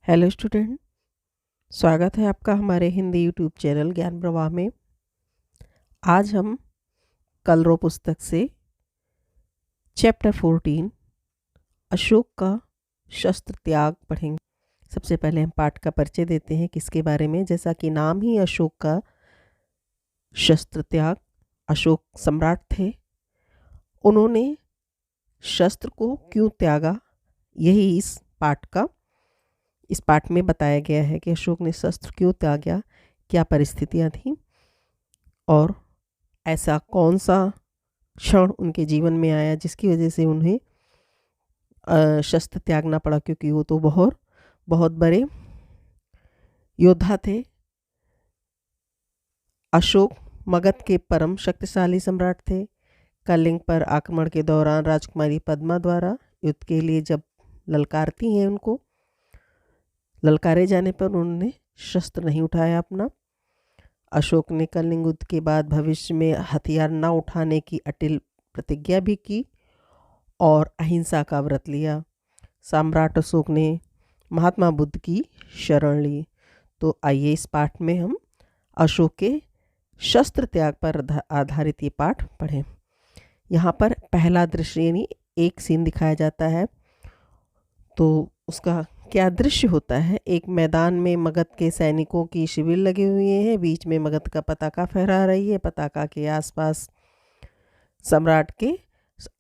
Hello student, स्वागत है आपका हमारे हिंदी यूट्यूब चैनल ज्ञान प्रवाह में। आज हम कलरव पुस्तक से चैप्टर 14 अशोक का शस्त्र त्याग पढ़ेंगे। सबसे पहले हम पाठ का परिचय देते हैं किसके बारे में। जैसा कि नाम ही अशोक का शस्त्र त्याग, अशोक सम्राट थे। उन्होंने शस्त्र को क्यों त्यागा, यही इस पाठ में बताया गया है कि अशोक ने शस्त्र क्यों त्यागा, क्या परिस्थितियां थीं और ऐसा कौन सा क्षण उनके जीवन में आया जिसकी वजह से उन्हें शस्त्र त्यागना पड़ा, क्योंकि वो तो बहुत बड़े योद्धा थे। अशोक मगध के परम शक्तिशाली सम्राट थे। कलिंग पर आक्रमण के दौरान राजकुमारी पद्मा द्वारा युद्ध के लिए जब ललकारती हैं, उनको ललकारे जाने पर उन्होंने शस्त्र नहीं उठाया अपना। अशोक ने कलिंग युद्ध के बाद भविष्य में हथियार न उठाने की अटल प्रतिज्ञा भी की और अहिंसा का व्रत लिया। सम्राट अशोक ने महात्मा बुद्ध की शरण ली। तो आइए इस पाठ में हम अशोक के शस्त्र त्याग पर आधारित ये पाठ पढ़ें। यहाँ पर पहला दृश्य यानी एक सीन दिखाया जाता है। तो उसका क्या दृश्य होता है, एक मैदान में मगध के सैनिकों की शिविर लगे हुए हैं। बीच में मगध का पताका फहरा रही है। पताका के आसपास सम्राट के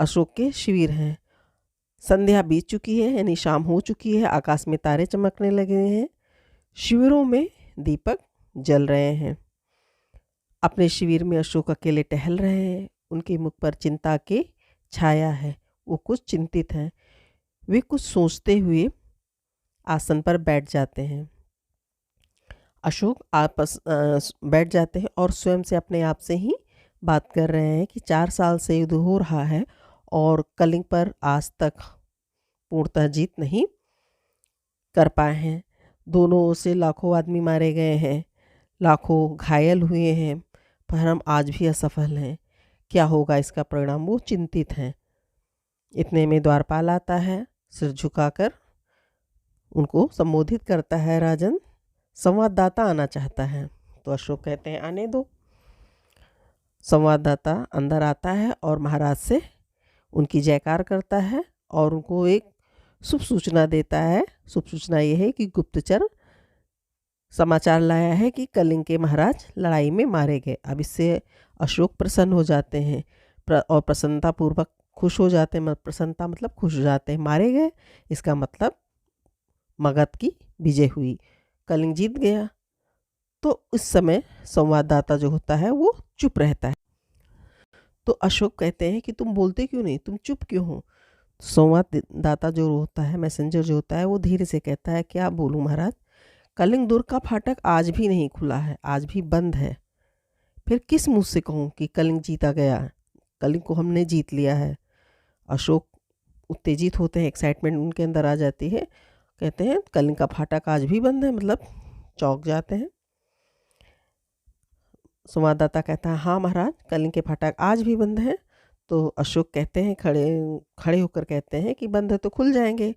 अशोक के शिविर हैं। संध्या बीत चुकी है यानी शाम हो चुकी है। आकाश में तारे चमकने लगे हैं। शिविरों में दीपक जल रहे हैं। अपने शिविर में अशोक अकेले टहल रहे हैं। उनके मुख पर चिंता की छाया है। वो कुछ चिंतित हैं। वे कुछ सोचते हुए आसन पर बैठ जाते हैं। अशोक बैठ जाते हैं और स्वयं से अपने आप से ही बात कर रहे हैं कि 4 साल से युद्ध हो रहा है और कलिंग पर आज तक पूर्णतः जीत नहीं कर पाए हैं। दोनों ओर से लाखों आदमी मारे गए हैं, लाखों घायल हुए हैं, पर हम आज भी असफल हैं। क्या होगा इसका परिणाम, वो चिंतित हैं। इतने में द्वारपाल आता है। सिर झुकाकर उनको संबोधित करता है, राजन, संवाददाता आना चाहता है। तो अशोक कहते हैं आने दो। संवाददाता अंदर आता है और महाराज से उनकी जयकार करता है और उनको एक शुभ सूचना देता है। शुभ सूचना ये है कि गुप्तचर समाचार लाया है कि कलिंग के महाराज लड़ाई में मारे गए। अब इससे अशोक प्रसन्न हो जाते हैं और प्रसन्नतापूर्वक खुश हो जाते हैं। प्रसन्नता मतलब खुश हो जाते हैं। मारे गए इसका मतलब मगध की विजय हुई, कलिंग जीत गया। तो इस समय संवाददाता जो होता है वो चुप रहता है। तो अशोक कहते हैं कि तुम बोलते क्यों नहीं, तुम चुप क्यों हो। संवाददाता जो होता है, मैसेंजर जो होता है, वो धीरे से कहता है क्या बोलूँ महाराज, कलिंग दुर्ग का फाटक आज भी नहीं खुला है, आज भी बंद है। फिर किस मुँह से कहूँ कि कलिंग जीता गया है, कलिंग को हमने जीत लिया है। अशोक उत्तेजित होते हैं, एक्साइटमेंट उनके अंदर आ जाती है। कहते हैं कलिंग का फाटक आज भी बंद है, मतलब चौंक जाते हैं। संवाददाता कहता है हाँ महाराज, कलिंग के फाटक आज भी बंद है। तो अशोक कहते हैं, खड़े होकर कहते हैं कि बंद है तो खुल जाएंगे।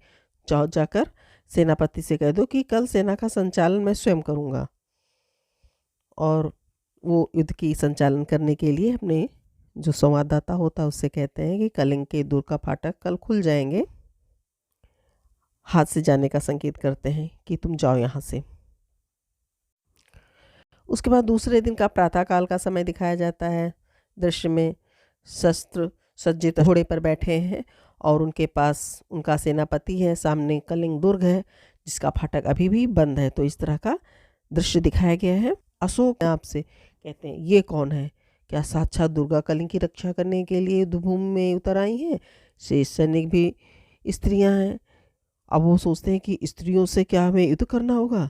जाकर सेनापति से कह दो कि कल सेना का संचालन मैं स्वयं करूँगा। और वो युद्ध की संचालन करने के लिए अपने जो संवाददाता होता है उससे कहते हैं कि कलिंग के दुर्ग का फाटक कल खुल जाएंगे। हाथ से जाने का संकेत करते हैं कि तुम जाओ यहाँ से। उसके बाद दूसरे दिन का प्रातःकाल का समय दिखाया जाता है। दृश्य में शस्त्र सज्जित घोड़े पर बैठे हैं और उनके पास उनका सेनापति है। सामने कलिंग दुर्ग है जिसका फाटक अभी भी बंद है। तो इस तरह का दृश्य दिखाया गया है। अशोक आपसे कहते हैं ये कौन है, क्या साक्षात दुर्गा कलिंग की रक्षा करने के लिए युद्धभूमि में उतर आई हैं। शेष सैनिक भी स्त्रियां हैं। अब वो सोचते हैं कि स्त्रियों से क्या हमें युद्ध करना होगा,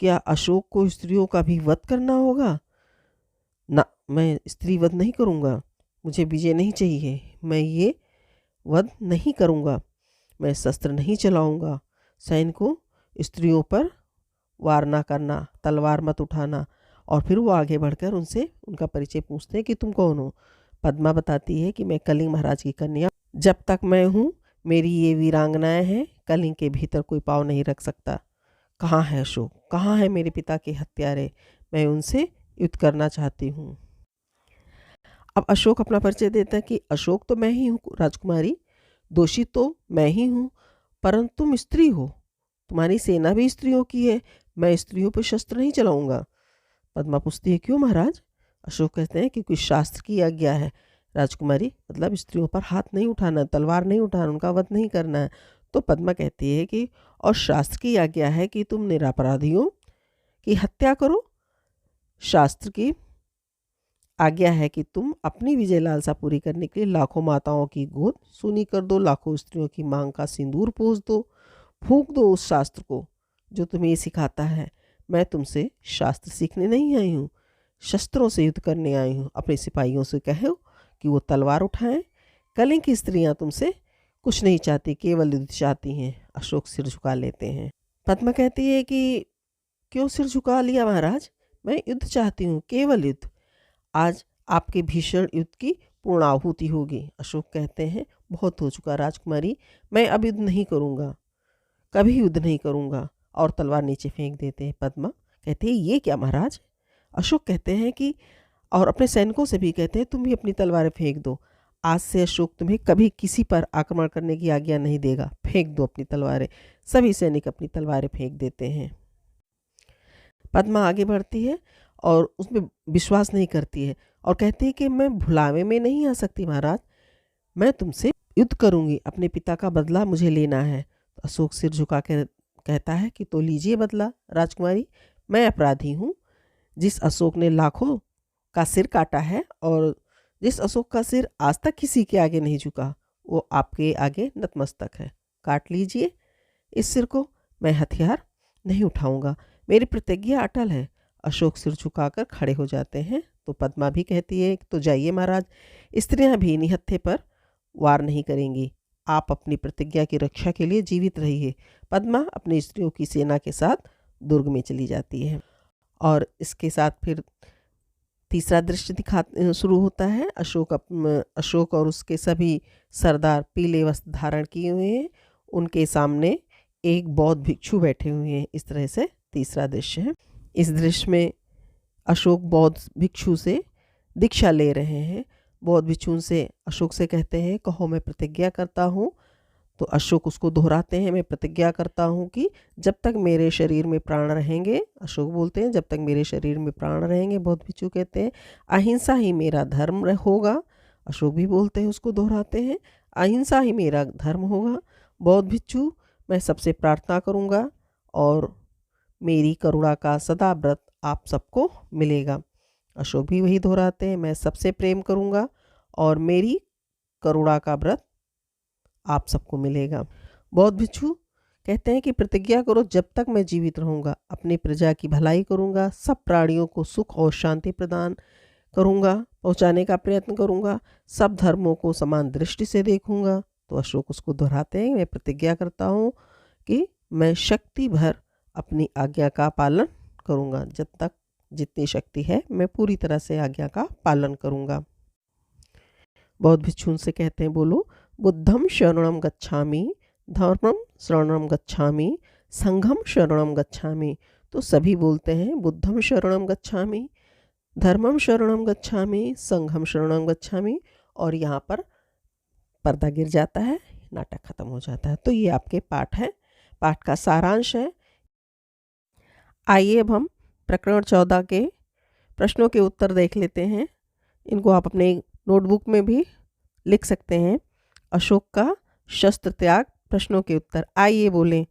क्या अशोक को स्त्रियों का भी वध करना होगा। ना, मैं स्त्री वध नहीं करूँगा, मुझे विजय नहीं चाहिए, मैं ये वध नहीं करूँगा, मैं शस्त्र नहीं चलाऊँगा। सैनिकों, स्त्रियों पर वार ना करना, तलवार मत उठाना। और फिर वो आगे बढ़कर उनसे उनका परिचय पूछते हैं कि तुम कौन हो। पद्मा बताती है कि मैं कलिंग महाराज की कन्या, जब तक मैं हूँ मेरी ये वीरांगनाएं हैं, कलिंग के भीतर कोई पाँव नहीं रख सकता। कहाँ है अशोक, कहाँ है मेरे पिता के हत्यारे, मैं उनसे युद्ध करना चाहती हूँ। अब अशोक अपना परिचय देता है कि अशोक तो मैं ही हूँ राजकुमारी, दोषी तो मैं ही हूँ, परंतु तुम स्त्री हो, तुम्हारी सेना भी स्त्रियों की है, मैं स्त्रियों पर शस्त्र नहीं चलाऊंगा। पद्मा पूछती है क्यों महाराज? अशोक कहते हैं कि कुछ शास्त्र की आज्ञा है राजकुमारी, मतलब स्त्रियों पर हाथ नहीं उठाना, तलवार नहीं उठाना, उनका वध नहीं करना है। तो पद्मा कहती है कि और शास्त्र की आज्ञा है कि तुम निरपराधियों की हत्या करो, शास्त्र की आज्ञा है कि तुम अपनी विजय लालसा पूरी करने के लिए लाखों माताओं की गोद सूनी कर दो, लाखों स्त्रियों की मांग का सिंदूर पोंछ दो, फूंक दो उस शास्त्र को जो तुम्हें ये सिखाता है। मैं तुमसे शास्त्र सीखने नहीं आई हूँ, शस्त्रों से युद्ध करने आई हूँ। अपने सिपाहियों से कहो कि वो तलवार उठाएं। कलिंग की स्त्रियां तुमसे कुछ नहीं चाहती, केवल युद्ध चाहती हैं। अशोक सिर झुका लेते हैं। पद्मा कहती है कि क्यों सिर झुका लिया महाराज, मैं युद्ध चाहती हूँ, केवल युद्ध। आज आपके भीषण युद्ध की पूर्णाहुति होगी। अशोक कहते हैं बहुत हो चुका राजकुमारी, मैं अब युद्ध नहीं करूँगा, कभी युद्ध नहीं करूँगा, और तलवार नीचे फेंक देते हैं। पद्मा कहते हैं ये क्या महाराज? अशोक कहते हैं कि और अपने सैनिकों से भी कहते हैं तुम भी अपनी तलवारें फेंक दो, आज से अशोक तुम्हें कभी किसी पर आक्रमण करने की आज्ञा नहीं देगा, फेंक दो अपनी तलवारें। सभी सैनिक अपनी तलवारें फेंक देते हैं। पद्मा आगे बढ़ती है और उसमें विश्वास नहीं करती है और कहती है कि मैं भुलावे में नहीं आ सकती महाराज, मैं तुमसे युद्ध करूंगी, अपने पिता का बदला मुझे लेना है। तो अशोक सिर झुका कर कहता है कि तो लीजिए बदला राजकुमारी, मैं अपराधी हूँ। जिस अशोक ने लाखों का सिर काटा है और जिस अशोक का सिर आज तक किसी के आगे नहीं झुका, वो आपके आगे नतमस्तक है। काट लीजिए इस सिर को, मैं हथियार नहीं उठाऊंगा, मेरी प्रतिज्ञा अटल है। अशोक सिर झुकाकर खड़े हो जाते हैं। तो पद्मा भी कहती है तो जाइए महाराज, स्त्रियां भी निहत्थे पर वार नहीं करेंगी, आप अपनी प्रतिज्ञा की रक्षा के लिए जीवित रहिए। पद्मा अपनी स्त्रियों की सेना के साथ दुर्ग में चली जाती है और इसके साथ फिर तीसरा दृश्य शुरू होता है। अशोक और उसके सभी सरदार पीले वस्त्र धारण किए हुए हैं, उनके सामने एक बौद्ध भिक्षु बैठे हुए हैं। इस तरह से तीसरा दृश्य है। इस दृश्य में अशोक बौद्ध भिक्षु से दीक्षा ले रहे हैं। बौद्ध भिक्षु से अशोक से कहते हैं कहो मैं प्रतिज्ञा करता हूँ। तो अशोक उसको दोहराते हैं, मैं प्रतिज्ञा करता हूँ कि जब तक मेरे शरीर में प्राण रहेंगे, अशोक बोलते हैं जब तक मेरे शरीर में प्राण रहेंगे, बौद्ध भिक्षु कहते हैं अहिंसा ही मेरा धर्म होगा। अशोक भी बोलते हैं, उसको दोहराते हैं अहिंसा ही मेरा धर्म होगा। बौद्ध भिक्षु मैं सबसे प्रार्थना करूँगा और मेरी करुणा का सदा व्रत आप सबको मिलेगा। अशोक भी वही दोहराते हैं मैं सबसे प्रेम करूँगा और मेरी करुणा का व्रत आप सबको मिलेगा। बौद्ध भिक्षु कहते हैं कि प्रतिज्ञा करो जब तक मैं जीवित रहूँगा अपनी प्रजा की भलाई करूँगा, सब प्राणियों को सुख और शांति प्रदान करूँगा, पहुँचाने का प्रयत्न करूँगा, सब धर्मों को समान दृष्टि से देखूँगा। तो अशोक उसको दोहराते हैं मैं प्रतिज्ञा करता हूँ कि मैं शक्ति भर अपनी आज्ञा का पालन करूँगा, जब तक जितनी शक्ति है मैं पूरी तरह से आज्ञा का पालन करूँगा। बौद्ध भिक्षु से कहते हैं बोलो बुद्धम शरणम गच्छामि, धर्मम शरणम गच्छामि, संघम शरणम गच्छामि। तो सभी बोलते हैं बुद्धम शरणम गच्छामि, धर्मम शरणम गच्छामि, संघम शरणम गच्छामि। और यहाँ पर पर्दा गिर जाता है, नाटक खत्म हो जाता है। तो ये आपके पाठ है, पाठ का सारांश है। आइए अब हम प्रकरण 14 के प्रश्नों के उत्तर देख लेते हैं। इनको आप अपने नोटबुक में भी लिख सकते हैं। अशोक का शस्त्र त्याग, प्रश्नों के उत्तर। आइए बोलें।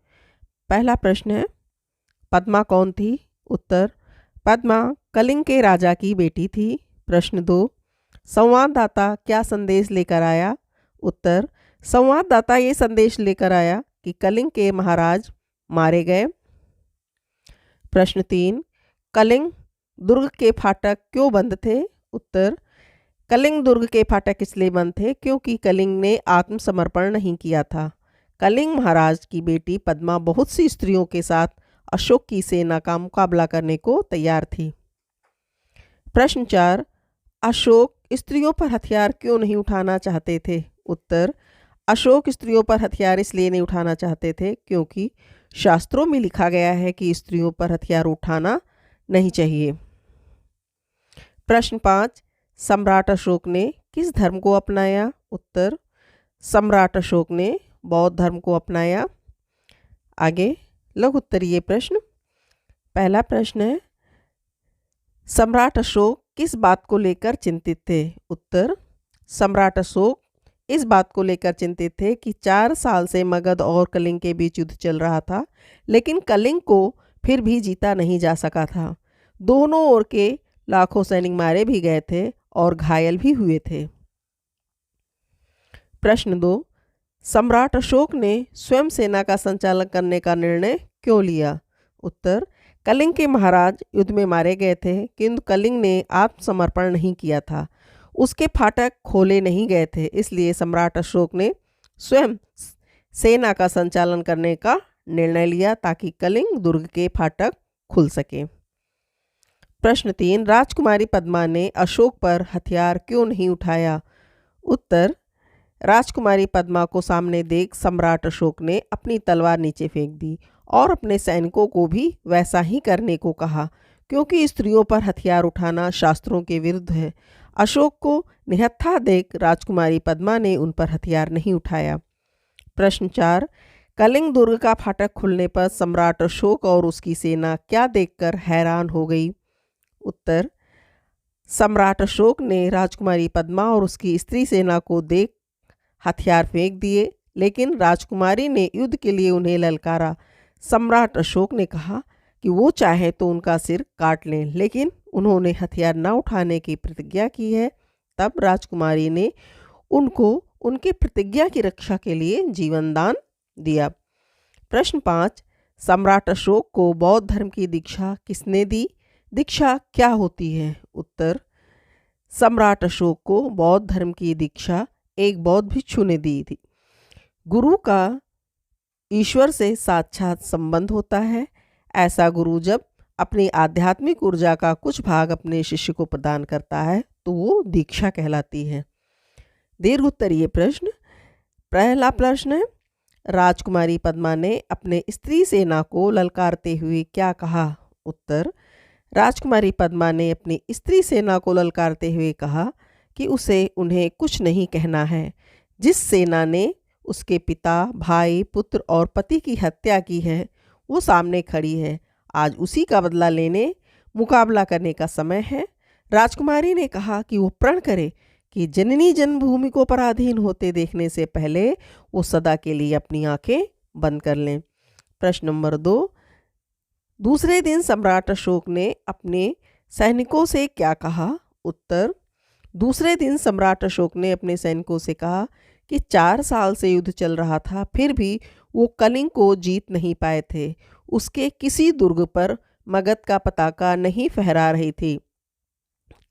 पहला प्रश्न है पद्मा कौन थी? उत्तर पद्मा कलिंग के राजा की बेटी थी। प्रश्न 2 संवाददाता क्या संदेश लेकर आया? उत्तर संवाददाता ये संदेश लेकर आया कि कलिंग के महाराज मारे गए। प्रश्न 3 कलिंग दुर्ग के फाटक क्यों बंद थे? उत्तर कलिंग दुर्ग के फाटक इसलिए बंद थे क्योंकि कलिंग ने आत्मसमर्पण नहीं किया था। कलिंग महाराज की बेटी पद्मा बहुत सी स्त्रियों के साथ अशोक की सेना का मुकाबला करने को तैयार थी। प्रश्न 4 अशोक स्त्रियों पर हथियार क्यों नहीं उठाना चाहते थे? उत्तर अशोक स्त्रियों पर हथियार इसलिए नहीं उठाना चाहते थे क्योंकि शास्त्रों में लिखा गया है कि स्त्रियों पर हथियार उठाना नहीं चाहिए। प्रश्न 5, सम्राट अशोक ने किस धर्म को अपनाया? उत्तर, सम्राट अशोक ने बौद्ध धर्म को अपनाया। आगे लघु उत्तरीय प्रश्न। पहला प्रश्न है, सम्राट अशोक किस बात को लेकर चिंतित थे? उत्तर, सम्राट अशोक इस बात को लेकर चिंतित थे कि 4 साल से मगध और कलिंग के बीच युद्ध चल रहा था, लेकिन कलिंग को फिर भी जीता नहीं जा सका था। दोनों ओर के लाखों सैनिक मारे भी गए थे और घायल भी हुए थे। प्रश्न 2, सम्राट अशोक ने स्वयं सेना का संचालन करने का निर्णय क्यों लिया? उत्तर, कलिंग के महाराज युद्ध में मारे गए थे, किंतु कलिंग ने आत्मसमर्पण नहीं किया था। उसके फाटक खोले नहीं गए थे, इसलिए सम्राट अशोक ने स्वयं सेना का संचालन करने का निर्णय लिया ताकि कलिंग दुर्ग के फाटक खुल सके। प्रश्न 3, राजकुमारी पद्मा ने अशोक पर हथियार क्यों नहीं उठाया? उत्तर, राजकुमारी पद्मा को सामने देख सम्राट अशोक ने अपनी तलवार नीचे फेंक दी और अपने सैनिकों को भी वैसा ही करने को कहा, क्योंकि स्त्रियों पर हथियार उठाना शास्त्रों के विरुद्ध है। अशोक को निहत्था देख राजकुमारी पद्मा ने उन पर हथियार नहीं उठाया। प्रश्न 4, कलिंग दुर्ग का फाटक खुलने पर सम्राट अशोक और उसकी सेना क्या देखकर हैरान हो गई? उत्तर, सम्राट अशोक ने राजकुमारी पद्मा और उसकी स्त्री सेना को देख हथियार फेंक दिए, लेकिन राजकुमारी ने युद्ध के लिए उन्हें ललकारा। सम्राट अशोक ने कहा कि वो चाहे तो उनका सिर काट लें, लेकिन उन्होंने हथियार न उठाने की प्रतिज्ञा की है। तब राजकुमारी ने उनको उनके प्रतिज्ञा की रक्षा के लिए जीवन दान दिया। प्रश्न 5, सम्राट अशोक को बौद्ध धर्म की दीक्षा किसने दी? दीक्षा क्या होती है? उत्तर, सम्राट अशोक को बौद्ध धर्म की दीक्षा एक बौद्ध भिक्षु ने दी थी। गुरु का ईश्वर से साक्षात संबंध होता है। ऐसा गुरु जब अपनी आध्यात्मिक ऊर्जा का कुछ भाग अपने शिष्य को प्रदान करता है तो वो दीक्षा कहलाती है। दीर्घ उत्तरीय प्रश्न। पहला प्रश्न है, राजकुमारी पद्मा ने अपने स्त्री सेना को ललकारते हुए क्या कहा? उत्तर, राजकुमारी पद्मा ने अपनी स्त्री सेना को ललकारते हुए कहा कि उसे उन्हें कुछ नहीं कहना है। जिस सेना ने उसके पिता, भाई, पुत्र और पति की हत्या की है वो सामने खड़ी है। आज उसी का बदला लेने, मुकाबला करने का समय है। राजकुमारी ने कहा कि वो प्रण करे कि जननी जन्मभूमि को पराधीन होते देखने से पहले वो सदा के लिए अपनी आंखें बंद कर लें। प्रश्न नंबर 2, दूसरे दिन सम्राट अशोक ने अपने सैनिकों से क्या कहा? उत्तर, दूसरे दिन सम्राट अशोक ने अपने सैनिकों से कहा कि 4 साल से युद्ध चल रहा था, फिर भी वो कलिंग को जीत नहीं पाए थे। उसके किसी दुर्ग पर मगध का पताका नहीं फहरा रही थी।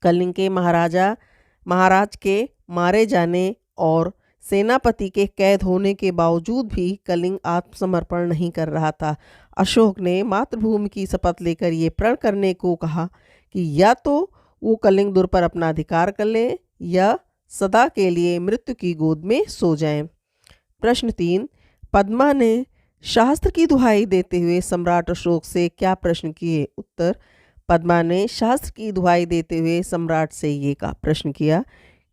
कलिंग के महाराज के मारे जाने और सेनापति के कैद होने के बावजूद भी कलिंग आत्मसमर्पण नहीं कर रहा था। अशोक ने मातृभूमि की शपथ लेकर ये प्रण करने को कहा कि या तो वो कलिंग दुर्ग पर अपना अधिकार कर ले या सदा के लिए मृत्यु की गोद में सो जाएं। प्रश्न 3, पद्मा ने शास्त्र की दुहाई देते हुए सम्राट अशोक से क्या प्रश्न किए? उत्तर, पद्मा ने शास्त्र की दुहाई देते हुए सम्राट से ये प्रश्न किया,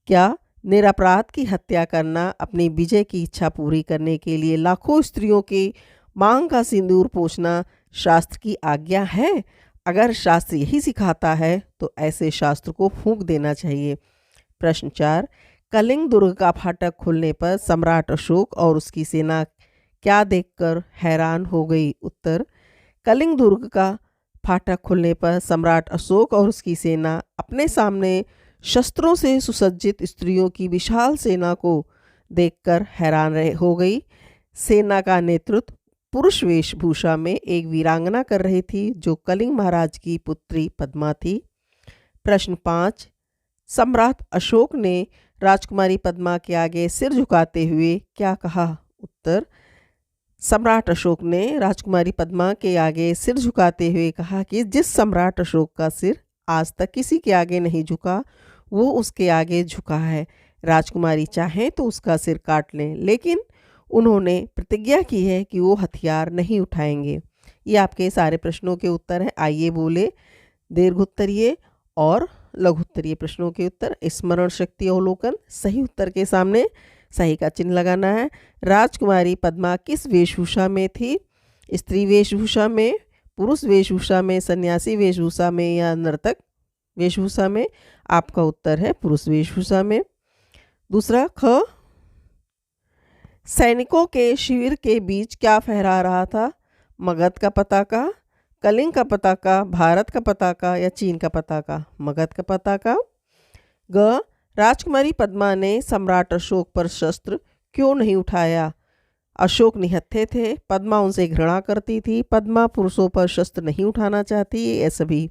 क्या निरपराध की हत्या करना अपनी विजय की इच्छा पूरी करने के लिए लाखों स्त्रियों की मांग का सिंदूर पोंछना शास्त्र की आज्ञा है? अगर शास्त्र यही सिखाता है तो ऐसे शास्त्र को फूंक देना चाहिए। प्रश्न 4, कलिंग दुर्ग का फाटक खुलने पर सम्राट अशोक और उसकी सेना क्या देखकर हैरान हो गई? उत्तर, कलिंग दुर्ग का फाटक खुलने पर सम्राट अशोक और उसकी सेना अपने सामने शस्त्रों से सुसज्जित स्त्रियों की विशाल सेना को देखकर हैरान हो गई। सेना का नेतृत्व पुरुष वेशभूषा में एक वीरांगना कर रही थी जो कलिंग महाराज की पुत्री पद्मा थी। प्रश्न 5, सम्राट अशोक ने राजकुमारी पद्मा के आगे सिर झुकाते हुए क्या कहा? उत्तर, सम्राट अशोक ने राजकुमारी पद्मा के आगे सिर झुकाते हुए कहा कि जिस सम्राट अशोक का सिर आज तक किसी के आगे नहीं झुका वो उसके आगे झुका है। राजकुमारी चाहे तो उसका सिर काट लें, लेकिन उन्होंने प्रतिज्ञा की है कि वो हथियार नहीं उठाएंगे। ये आपके सारे प्रश्नों के उत्तर हैं। आइए बोले दीर्घोत्तरीय और लघुत्तरीय प्रश्नों के उत्तर। स्मरण शक्ति अवलोकन। सही उत्तर के सामने सही का चिन्ह लगाना है। राजकुमारी पद्मा किस वेशभूषा में थी? स्त्री वेशभूषा में, पुरुष वेशभूषा में, सन्यासी वेशभूषा में या नर्तक वेशभूषा में? आपका उत्तर है पुरुष वेशभूषा में। दूसरा ख, सैनिकों के शिविर के बीच क्या फहरा रहा था? मगध का पताका, कलिंग का पताका, भारत का पताका या चीन का पताका? मगध का पताका। ग, राजकुमारी पद्मा ने सम्राट अशोक पर शस्त्र क्यों नहीं उठाया? अशोक निहत्थे थे, पद्मा उनसे घृणा करती थी, पद्मा पुरुषों पर शस्त्र नहीं उठाना चाहती, ये सभी?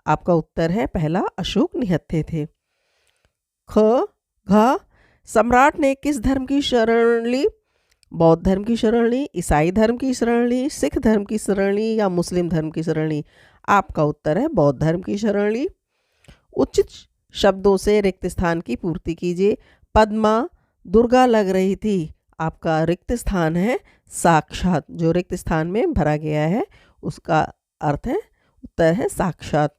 आपका उत्तर है पहला, अशोक निहत्थे थे। ख, घ, सम्राट ने किस धर्म की शरण ली? बौद्ध धर्म की शरण ली, ईसाई धर्म की शरण ली, सिख धर्म की शरण ली या मुस्लिम धर्म की शरण ली? आपका उत्तर है बौद्ध धर्म की शरण ली। उचित शब्दों से रिक्त स्थान की पूर्ति कीजिए। पद्मा दुर्गा लग रही थी। आपका रिक्त स्थान है साक्षात। जो रिक्त स्थान में भरा गया है उसका अर्थ है, उत्तर है साक्षात।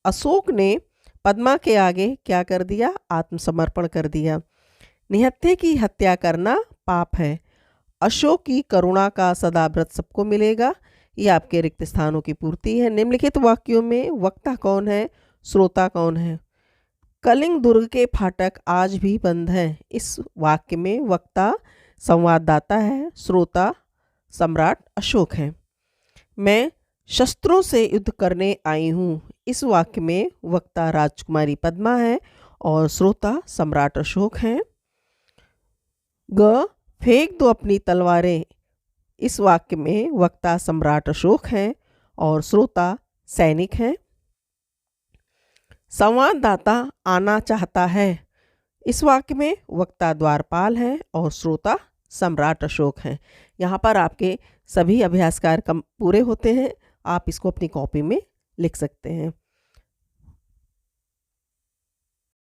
अशोक ने पद्मा के आगे क्या कर दिया? आत्मसमर्पण कर दिया। निहत्थे की हत्या करना पाप है। अशोक की करुणा का सदा व्रत सबको मिलेगा। ये आपके रिक्त स्थानों की पूर्ति है। निम्नलिखित वाक्यों में वक्ता कौन है, श्रोता कौन है? कलिंग दुर्ग के फाटक आज भी बंद हैं। इस वाक्य में वक्ता संवाददाता है, श्रोता सम्राट अशोक है। मैं शस्त्रों से युद्ध करने आई हूँ। इस वाक्य में वक्ता राजकुमारी पद्मा है और श्रोता सम्राट अशोक हैं। ग, फेंक दो अपनी तलवारें। इस वाक्य में वक्ता सम्राट अशोक हैं और श्रोता सैनिक हैं। संवाददाता आना चाहता है। इस वाक्य में वक्ता द्वारपाल है और श्रोता सम्राट अशोक हैं। यहाँ पर आपके सभी अभ्यास कार्य पूरे होते हैं। आप इसको अपनी कॉपी में लिख सकते हैं।